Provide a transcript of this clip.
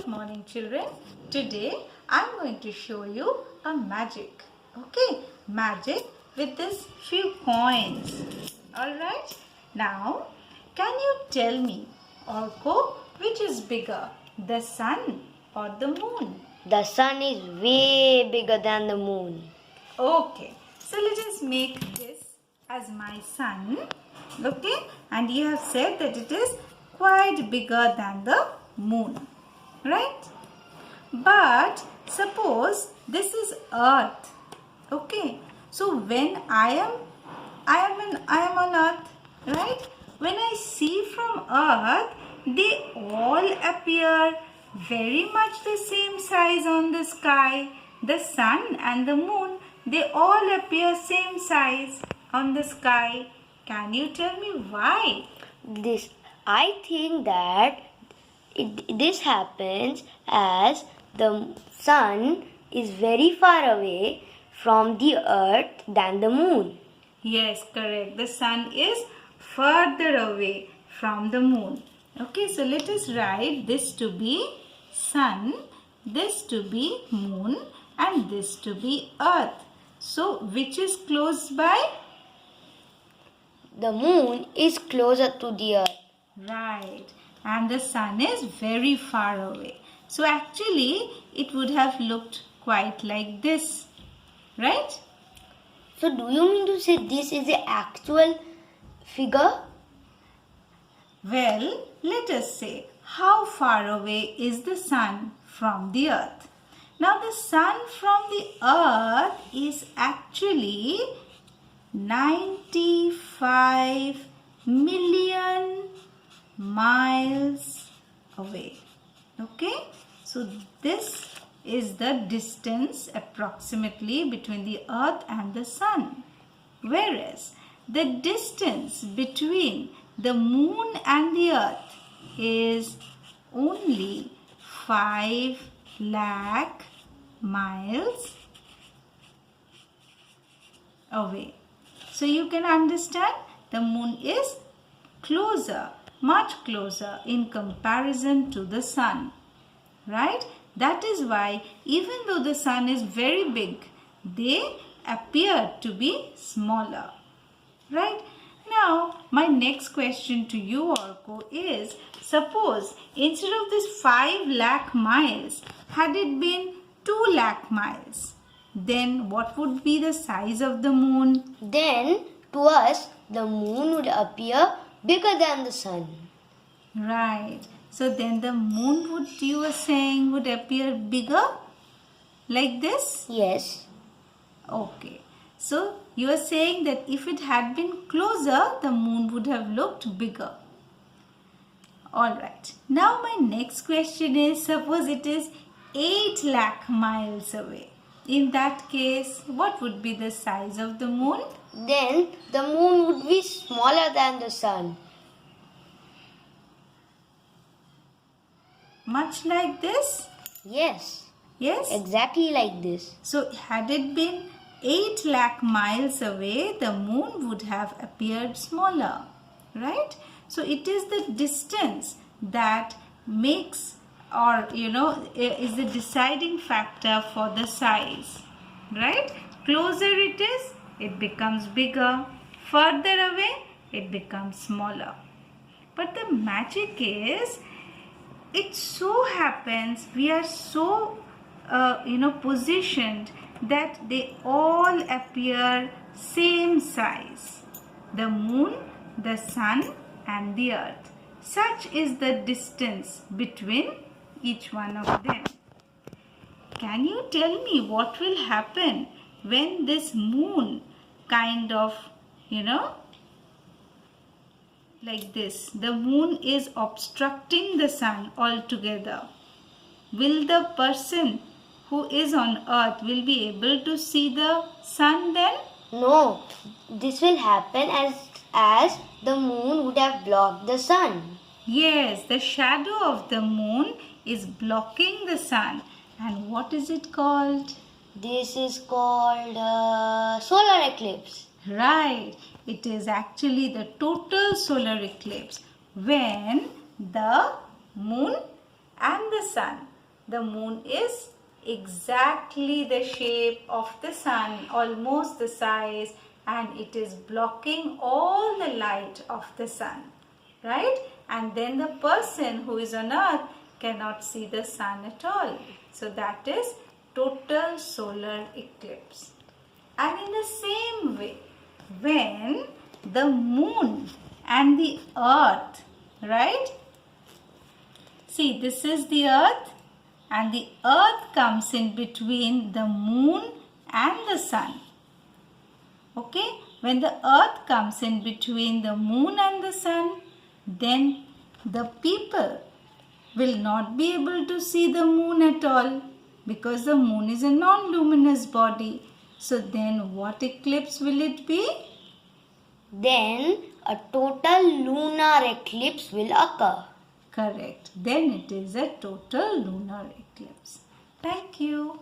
Good morning, children. Today I'm going to show you a magic. Okay, magic with this few coins. Alright, now can you tell me, Orko, which is bigger, the sun or the moon? The sun is way bigger than the moon. Okay, so let us make this as my sun. Okay, and you have said that it is quite bigger than the moon, right? But suppose this is earth. Okay, so when I am on earth, right? When I see from earth, they all appear very much the same size on the sky. The sun and the moon, they all appear same size on the sky. Can you tell me why? I think that this happens as the sun is very far away from the earth than the moon. Yes, correct. The sun is further away from the moon. Okay, so let us write this to be sun, this to be moon, and this to be earth. So, which is close by? The moon is closer to the earth. Right. And the sun is very far away. So, actually, it would have looked quite like this. Right? So, do you mean to say this is the actual figure? Well, let us say, how far away is the sun from the earth? Now, the sun from the earth is actually 95 million miles away. Okay? So, this is the distance approximately between the earth and the sun. Whereas, the distance between the moon and the earth is only 5 lakh miles away. So you can understand the moon is closer, much closer in comparison to the sun. Right? That is why even though the sun is very big, they appear to be smaller. Right? Now, my next question to you, Orko, is suppose instead of this 5 lakh miles, had it been 2 lakh miles, then what would be the size of the moon? Then, to us, the moon would appear bigger than the sun. Right. So, then the moon you were saying, would appear bigger? Like this? Yes. Okay. So, you are saying that if it had been closer, the moon would have looked bigger. Alright. Now, my next question is, suppose it is 8 lakh miles away. In that case, what would be the size of the moon? Then, the moon would be smaller than the sun. Much like this? Yes. Yes? Exactly like this. So, had it been 8 lakh miles away, the moon would have appeared smaller, right? So, it is the distance that makes is the deciding factor for the size, right? Closer it is, it becomes bigger. Further away, it becomes smaller. But the magic is, it so happens we are so positioned that they all appear same size. The moon, the sun and the earth. Such is the distance between each one of them. Can you tell me what will happen when this moon kind of, like this, the moon is obstructing the sun altogether? Will the person who is on earth will be able to see the sun then? No, this will happen as the moon would have blocked the sun. Yes, the shadow of the moon is blocking the sun. And what is it called? This is called solar eclipse. Right. It is actually the total solar eclipse when the moon and the sun the moon is exactly the shape of the sun, almost the size, and it is blocking all the light of the sun, right? And then the person who is on earth cannot see the sun at all. So that is total solar eclipse. And in the same way, when the moon and the earth, right? See, this is the earth, and the earth comes in between the moon and the sun. Okay, when the earth comes in between the moon and the sun, then the people will not be able to see the moon at all, because the moon is a non-luminous body. So then what eclipse will it be? Then a total lunar eclipse will occur. Correct. Then it is a total lunar eclipse. Thank you.